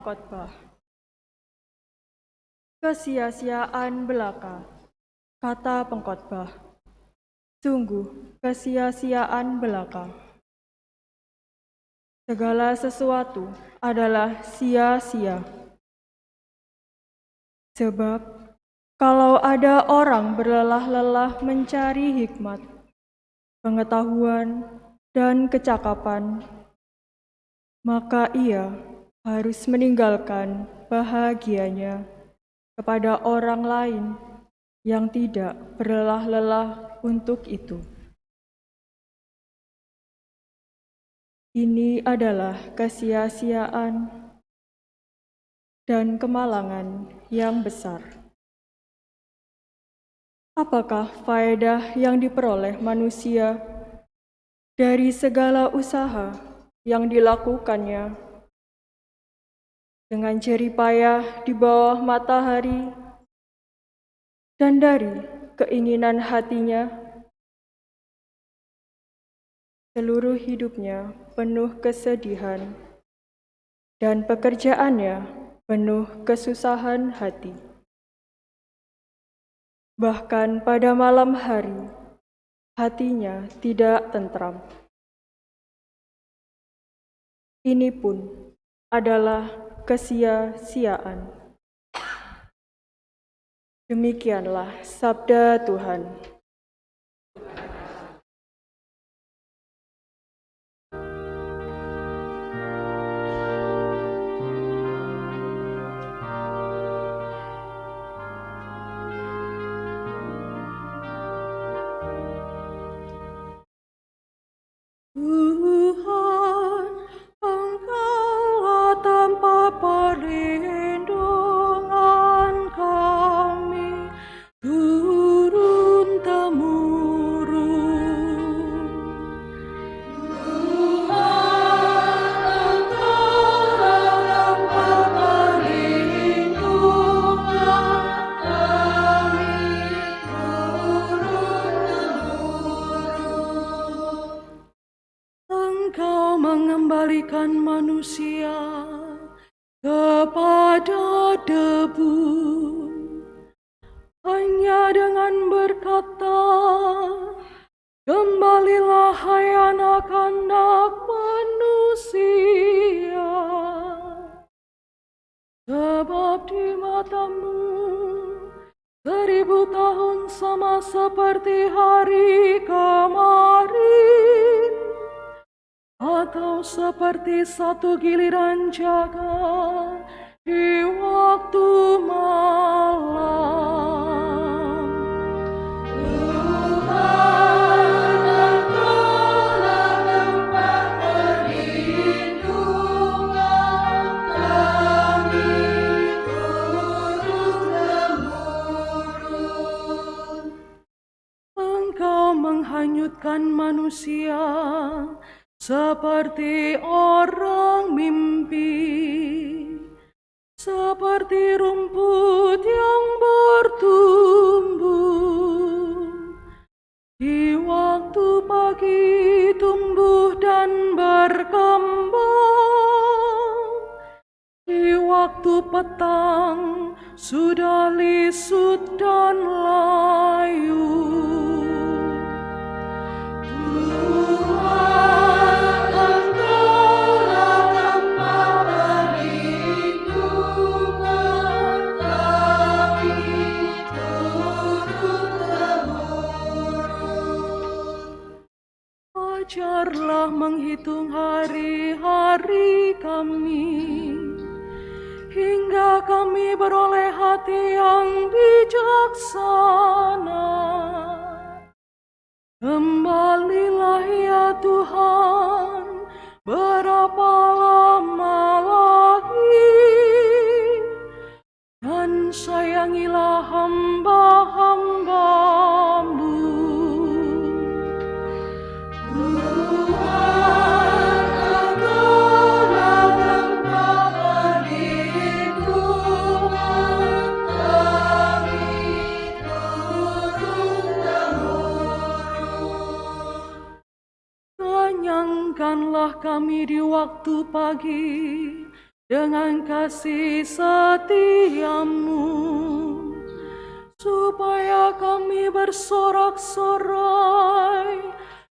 Khotbah. Kesia-siaan belaka, kata pengkhotbah. Sungguh kesia-siaan belaka. Segala sesuatu adalah sia-sia. Sebab kalau ada orang berlelah-lelah mencari hikmat, pengetahuan, dan kecakapan, maka ia harus meninggalkan bahagianya kepada orang lain yang tidak berlelah-lelah untuk itu. Ini adalah kesia-siaan dan kemalangan yang besar. Apakah faedah yang diperoleh manusia dari segala usaha yang dilakukannya dengan jerih payah di bawah matahari dan dari keinginan hatinya? Seluruh hidupnya penuh kesedihan dan pekerjaannya penuh kesusahan hati. Bahkan pada malam hari, hatinya tidak tentram. Ini pun adalah kesia-siaan. Demikianlah sabda Tuhan. Tuhan, Engkaulah tempat perlindungan kami turun-temurun. Tuhan, Engkaulah tempat perlindungan kami turun-temurun. Engkau mengembalikan manusia kepada debu, hanya dengan berkata, "Kembalilah hai anak-anak manusia." Sebab di matamu 1000 tahun sama seperti hari kemarin, atau seperti satu giliran jaga di waktu malam. Tuhan, Engkaulah tempat perlindungan kami turun-temurun. Engkau menghanyutkan manusia seperti orang mimpi, seperti rumput yang bertumbuh. Di waktu pagi tumbuh dan berkembang, di waktu petang sudah lisut dan layu. Ajarlah menghitung hari-hari kami, hingga kami beroleh hati yang bijaksana. Kembalilah ya Tuhan, berapa lama lagi? Dan sayangilah hamba-hamba-Mu. Tuhan, Engkaulah tempat perlindungan kami turun-temurun. Kenyangkanlah kami di waktu pagi dengan kasih setiamu, supaya kami bersorak-sorai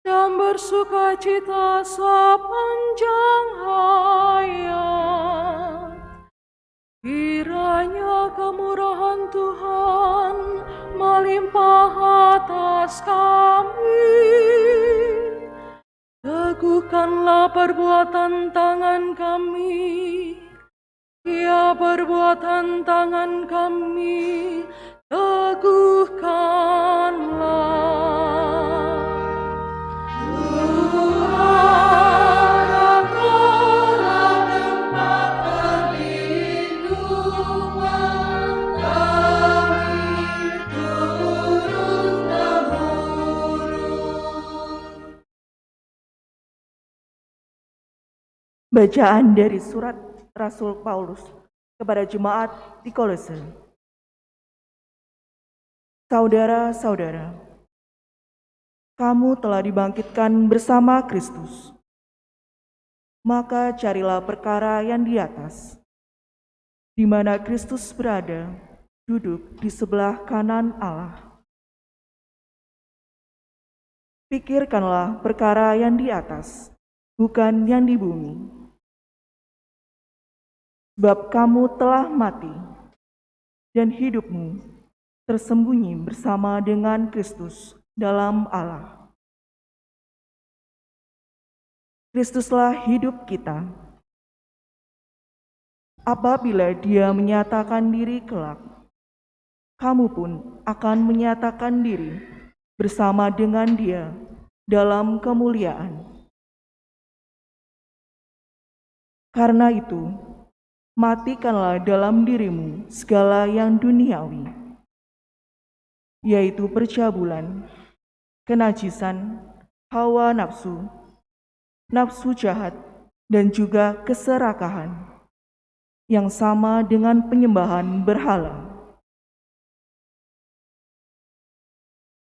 dan bersukacita sepanjang hayat. Kiranya kemurahan Tuhan melimpah atas kami. Teguhkanlah perbuatan tangan kami, ya perbuatan tangan kami, teguhkanlah. Tuhan, Engkaulah tempat perlindungan kami turun-temurun. Bacaan dari surat Rasul Paulus kepada jemaat di Kolose. Saudara-saudara, kamu telah dibangkitkan bersama Kristus. Maka carilah perkara yang di atas, di mana Kristus berada, duduk di sebelah kanan Allah. Pikirkanlah perkara yang di atas, bukan yang di bumi. Sebab kamu telah mati, dan hidupmu tersembunyi bersama dengan Kristus dalam Allah. Kristuslah hidup kita. Apabila Dia menyatakan diri kelak, kamu pun akan menyatakan diri bersama dengan Dia dalam kemuliaan. Karena itu, matikanlah dalam dirimu segala yang duniawi, yaitu percabulan, kenajisan, hawa nafsu, nafsu jahat, dan juga keserakahan, yang sama dengan penyembahan berhala.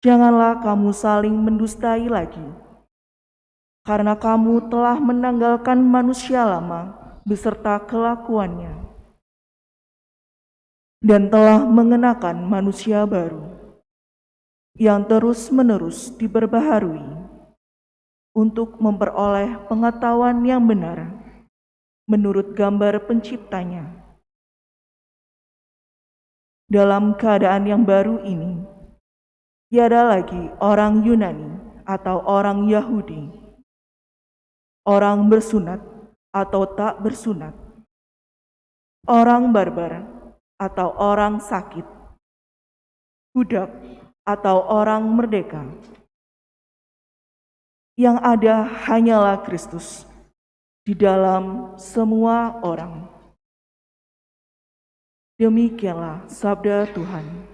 Janganlah kamu saling mendustai lagi, karena kamu telah menanggalkan manusia lama beserta kelakuannya, dan telah mengenakan manusia baru, yang terus-menerus diperbaharui untuk memperoleh pengetahuan yang benar menurut gambar penciptanya. Dalam keadaan yang baru ini, tiada lagi orang Yunani atau orang Yahudi, orang bersunat atau tak bersunat, orang barbar atau orang sakit, budak atau orang merdeka. Yang ada hanyalah Kristus di dalam semua orang. Demikianlah sabda Tuhan.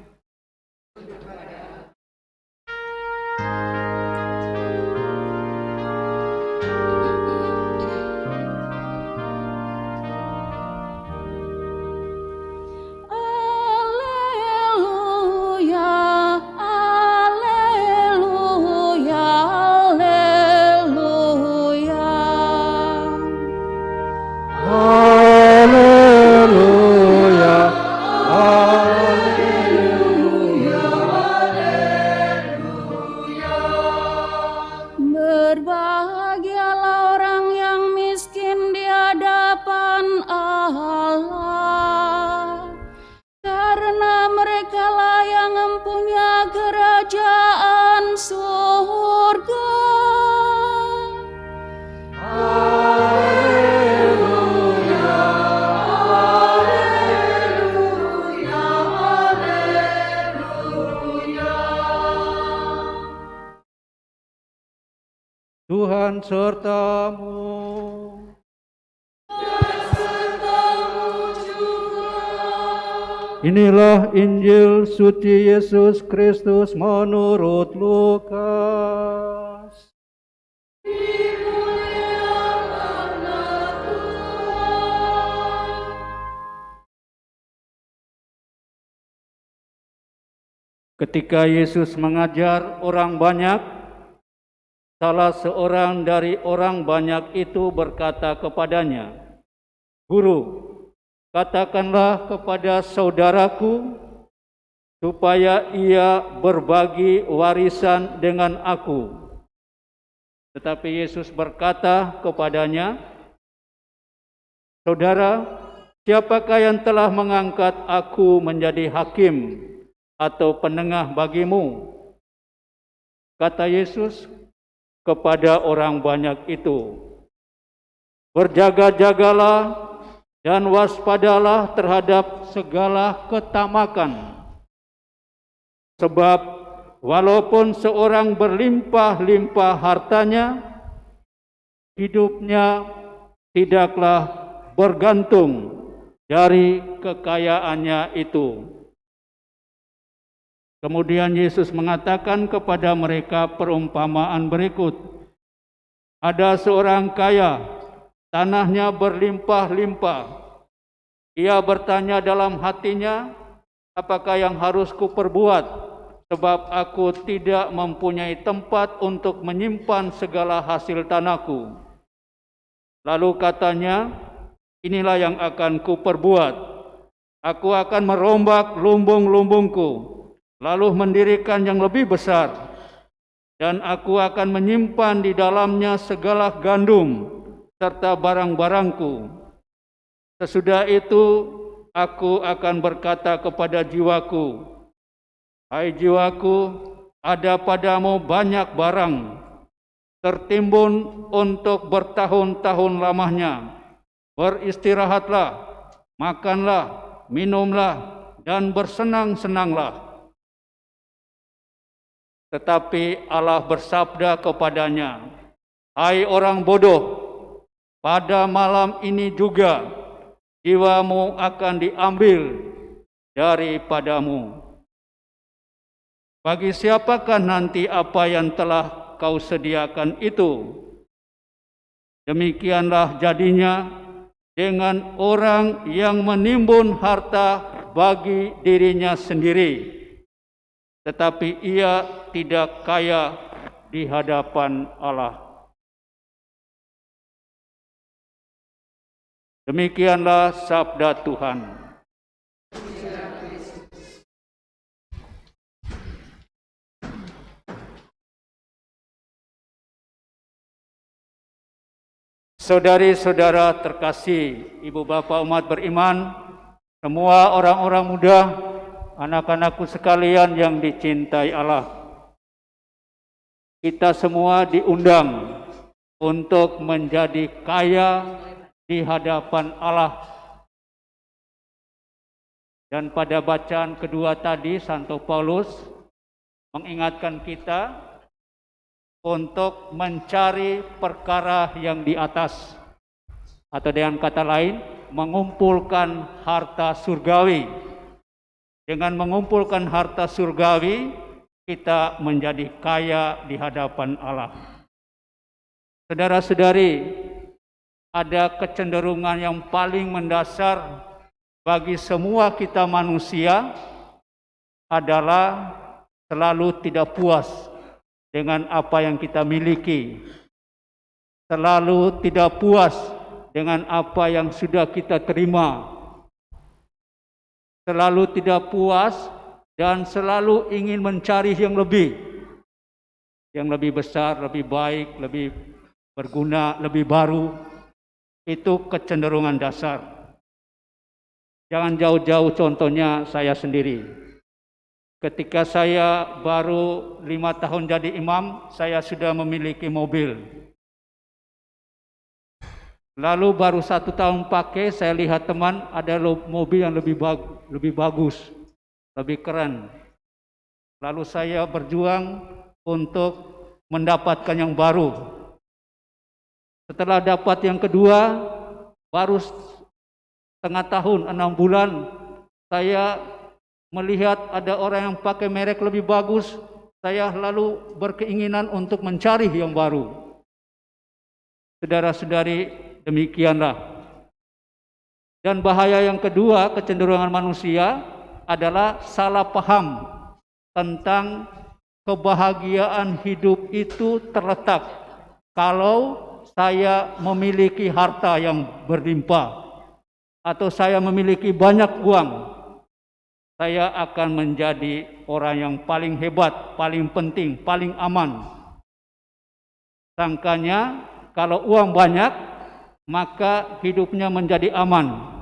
Berbahagialah orang yang miskin di hadapan Allah, karena merekalah yang mempunyai kerajaan surga. Haleluya, haleluya, haleluya. Tuhan sertamu. Inilah Injil suci Yesus Kristus menurut Lukas. Dimuliakanlah Tuhan. Ketika Yesus mengajar orang banyak, salah seorang dari orang banyak itu berkata kepadanya, Guru, katakanlah kepada saudaraku supaya ia berbagi warisan dengan aku. Tetapi Yesus berkata kepadanya, Saudara, siapakah yang telah mengangkat aku menjadi hakim atau penengah bagimu? Kata Yesus kepada orang banyak itu, Berjaga-jagalah dan waspadalah terhadap segala ketamakan. Sebab walaupun seorang berlimpah-limpah hartanya, hidupnya tidaklah bergantung dari kekayaannya itu. Kemudian Yesus mengatakan kepada mereka perumpamaan berikut. Ada seorang kaya, tanahnya berlimpah-limpah. Ia bertanya dalam hatinya, apakah yang harus kuperbuat? Sebab aku tidak mempunyai tempat untuk menyimpan segala hasil tanahku. Lalu katanya, inilah yang akan kuperbuat. Aku akan merombak lumbung-lumbungku, lalu mendirikan yang lebih besar. Dan aku akan menyimpan di dalamnya segala gandum, serta barang-barangku. Sesudah itu, aku akan berkata kepada jiwaku, Hai jiwaku, ada padamu banyak barang, tertimbun untuk bertahun-tahun lamanya. Beristirahatlah, makanlah, minumlah, dan bersenang-senanglah. Tetapi Allah bersabda kepadanya, Hai orang bodoh, pada malam ini juga jiwamu akan diambil daripadamu. Bagi siapakah nanti apa yang telah kau sediakan itu? Demikianlah jadinya dengan orang yang menimbun harta bagi dirinya sendiri, tetapi ia tidak kaya di hadapan Allah. Demikianlah sabda Tuhan. Saudari-saudara terkasih, ibu bapak umat beriman, semua orang-orang muda, anak-anakku sekalian yang dicintai Allah. Kita semua diundang untuk menjadi kaya di hadapan Allah. Dan pada bacaan kedua tadi, Santo Paulus mengingatkan kita untuk mencari perkara yang di atas, atau dengan kata lain, mengumpulkan harta surgawi. Dengan mengumpulkan harta surgawi, kita menjadi kaya di hadapan Allah. Saudara-saudari, ada kecenderungan yang paling mendasar bagi semua kita manusia adalah selalu tidak puas dengan apa yang kita miliki, selalu tidak puas dengan apa yang sudah kita terima, selalu tidak puas dan selalu ingin mencari yang lebih besar, lebih baik, lebih berguna, lebih baru. Itu kecenderungan dasar. Jangan jauh-jauh, contohnya saya sendiri. Ketika saya baru 5 tahun jadi imam, saya sudah memiliki mobil. Lalu baru 1 tahun pakai, saya lihat teman ada mobil yang lebih bagus, lebih keren. Lalu saya berjuang untuk mendapatkan yang baru. Setelah dapat yang kedua, baru setengah tahun, 6 bulan, saya melihat ada orang yang pakai merek lebih bagus, saya lalu berkeinginan untuk mencari yang baru. Saudara-saudari, demikianlah. Dan bahaya yang kedua, kecenderungan manusia adalah salah paham tentang kebahagiaan hidup itu terletak kalau saya memiliki harta yang berlimpah. atau saya memiliki banyak uang, saya akan menjadi orang yang paling hebat, paling penting, paling aman. Sangkanya kalau uang banyak, maka hidupnya menjadi aman.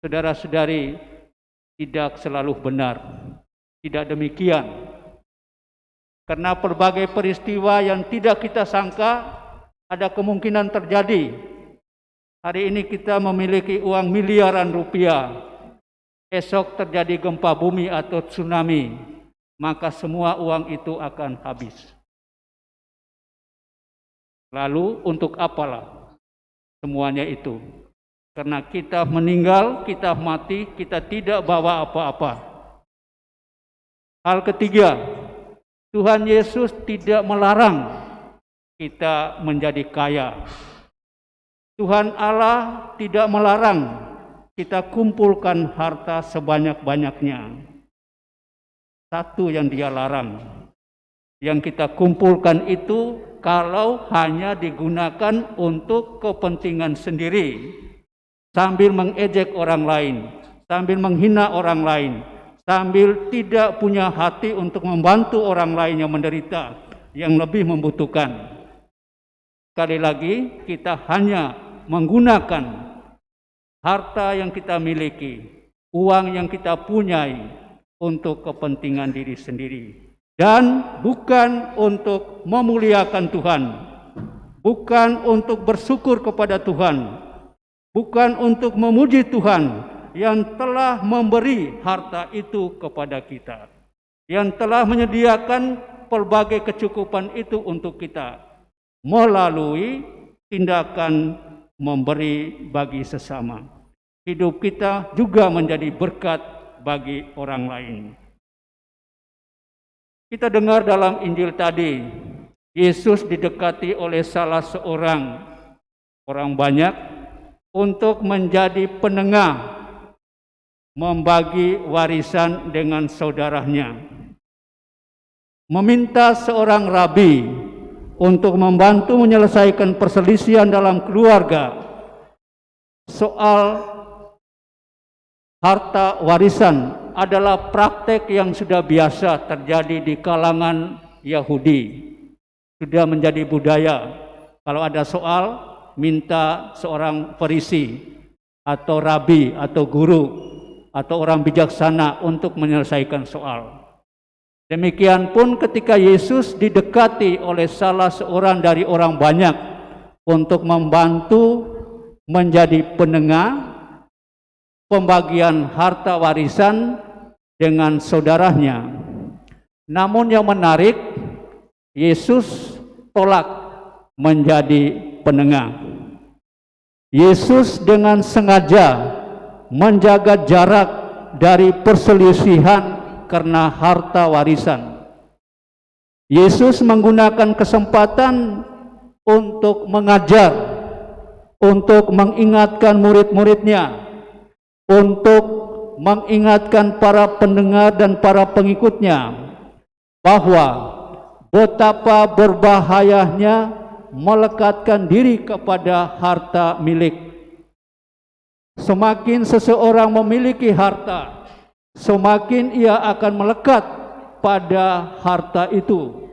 Saudara-saudari, tidak selalu benar. Tidak demikian. Karena berbagai peristiwa yang tidak kita sangka ada kemungkinan terjadi. Hari ini kita memiliki uang miliaran rupiah. Esok terjadi gempa bumi atau tsunami, maka semua uang itu akan habis. Lalu untuk apalah semuanya itu? Karena kita meninggal, kita mati, kita tidak bawa apa-apa. Hal ketiga, Tuhan Yesus tidak melarang kita menjadi kaya. Tuhan Allah tidak melarang kita kumpulkan harta sebanyak-banyaknya. Satu yang Dia larang, yang kita kumpulkan itu kalau hanya digunakan untuk kepentingan sendiri, sambil mengejek orang lain, sambil menghina orang lain, sambil tidak punya hati untuk membantu orang lain yang menderita, yang lebih membutuhkan. Sekali lagi, kita hanya menggunakan harta yang kita miliki, uang yang kita punyai untuk kepentingan diri sendiri, dan bukan untuk memuliakan Tuhan, bukan untuk bersyukur kepada Tuhan, bukan untuk memuji Tuhan yang telah memberi harta itu kepada kita, yang telah menyediakan pelbagai kecukupan itu untuk kita melalui tindakan memberi bagi sesama. Hidup kita juga menjadi berkat bagi orang lain. Kita dengar dalam Injil tadi, Yesus didekati oleh salah seorang orang banyak untuk menjadi penengah membagi warisan dengan saudaranya. Meminta seorang rabi untuk membantu menyelesaikan perselisihan dalam keluarga soal harta warisan adalah praktek yang sudah biasa terjadi di kalangan Yahudi. Sudah menjadi budaya. Kalau ada soal, minta seorang Farisi atau rabi atau guru atau orang bijaksana untuk menyelesaikan soal. Demikian pun ketika Yesus didekati oleh salah seorang dari orang banyak untuk membantu menjadi penengah pembagian harta warisan dengan saudaranya. Namun yang menarik, Yesus tolak menjadi penengah. Yesus dengan sengaja menjaga jarak dari perselisihan karena harta warisan. Yesus menggunakan kesempatan untuk mengajar, untuk mengingatkan murid-muridnya, untuk mengingatkan para pendengar dan para pengikutnya bahwa betapa berbahayanya melekatkan diri kepada harta milik. Semakin seseorang memiliki harta, semakin ia akan melekat pada harta itu.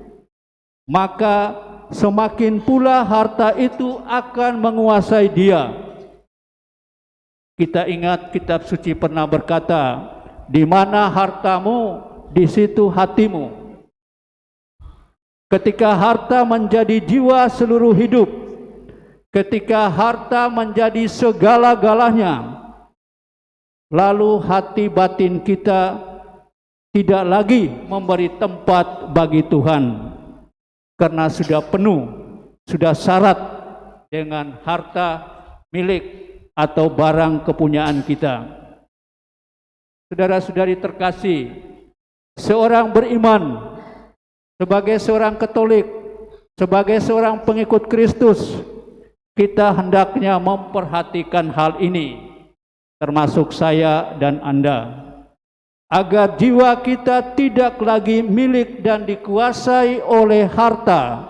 Maka semakin pula harta itu akan menguasai dia. Kita ingat kitab suci pernah berkata, di mana hartamu, di situ hatimu. Ketika harta menjadi jiwa seluruh hidup, ketika harta menjadi segala-galanya, lalu hati batin kita tidak lagi memberi tempat bagi Tuhan, karena sudah penuh, sudah syarat dengan harta milik atau barang kepunyaan kita. Saudara-saudari terkasih, seorang beriman, sebagai seorang Katolik, sebagai seorang pengikut Kristus, kita hendaknya memperhatikan hal ini, termasuk saya dan Anda, agar jiwa kita tidak lagi milik dan dikuasai oleh harta,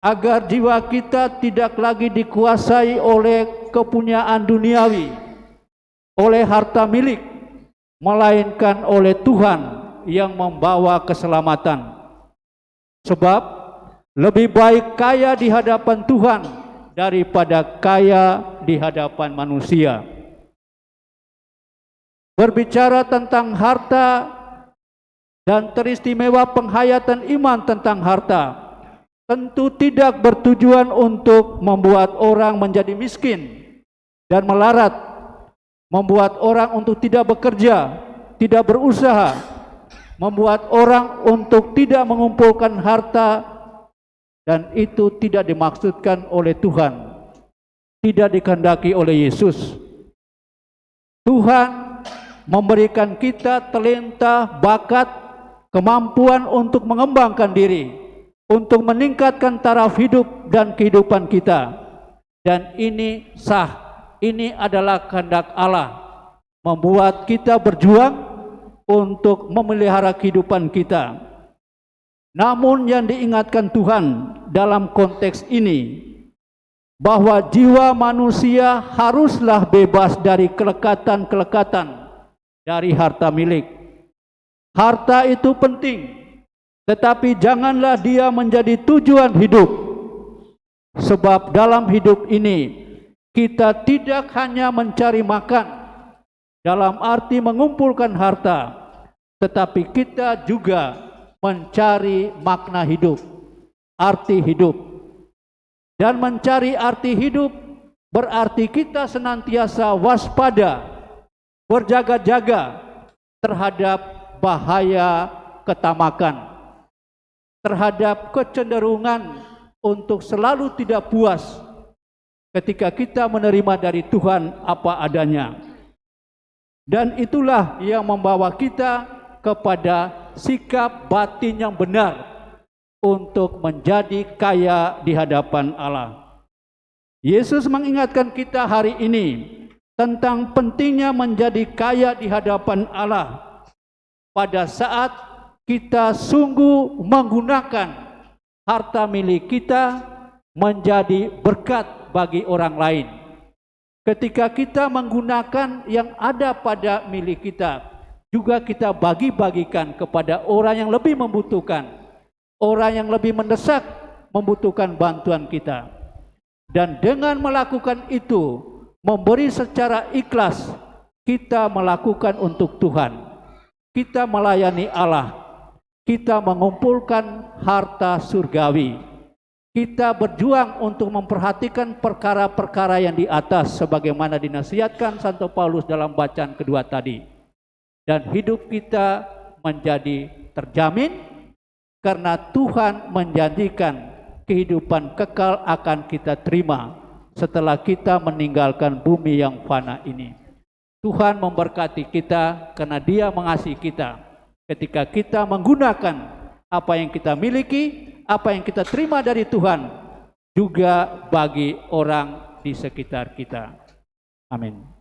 agar jiwa kita tidak lagi dikuasai oleh kepunyaan duniawi, oleh harta milik, melainkan oleh Tuhan yang membawa keselamatan. Sebab lebih baik kaya di hadapan Tuhan daripada kaya di hadapan manusia. Berbicara tentang harta dan teristimewa penghayatan iman tentang harta, tentu tidak bertujuan untuk membuat orang menjadi miskin dan melarat, membuat orang untuk tidak bekerja, tidak berusaha, membuat orang untuk tidak mengumpulkan harta, dan itu tidak dimaksudkan oleh Tuhan, tidak dikehendaki oleh Yesus. Tuhan memberikan kita talenta, bakat, kemampuan untuk mengembangkan diri, untuk meningkatkan taraf hidup dan kehidupan kita. Dan ini sah, ini adalah kehendak Allah, membuat kita berjuang untuk memelihara kehidupan kita. Namun yang diingatkan Tuhan dalam konteks ini, bahwa jiwa manusia haruslah bebas dari kelekatan-kelekatan dari harta milik. Harta itu penting, tetapi janganlah dia menjadi tujuan hidup. Sebab dalam hidup ini kita tidak hanya mencari makan dalam arti mengumpulkan harta, tetapi kita juga mencari makna hidup, arti hidup. Dan mencari arti hidup berarti kita senantiasa waspada, berjaga-jaga terhadap bahaya ketamakan, terhadap kecenderungan untuk selalu tidak puas ketika kita menerima dari Tuhan apa adanya. Dan itulah yang membawa kita kepada sikap batin yang benar untuk menjadi kaya di hadapan Allah. Yesus mengingatkan kita hari ini tentang pentingnya menjadi kaya di hadapan Allah pada saat kita sungguh menggunakan harta milik kita menjadi berkat bagi orang lain. Ketika kita menggunakan yang ada pada milik kita, juga kita bagi-bagikan kepada orang yang lebih membutuhkan, orang yang lebih mendesak membutuhkan bantuan kita. Dan dengan melakukan itu, memberi secara ikhlas, kita melakukan untuk Tuhan. Kita melayani Allah. Kita mengumpulkan harta surgawi. Kita berjuang untuk memperhatikan perkara-perkara yang di atas sebagaimana dinasihatkan Santo Paulus dalam bacaan kedua tadi. Dan hidup kita menjadi terjamin karena Tuhan menjanjikan kehidupan kekal akan kita terima setelah kita meninggalkan bumi yang fana ini. Tuhan memberkati kita karena Dia mengasihi kita ketika kita menggunakan apa yang kita miliki, apa yang kita terima dari Tuhan juga bagi orang di sekitar kita. Amin.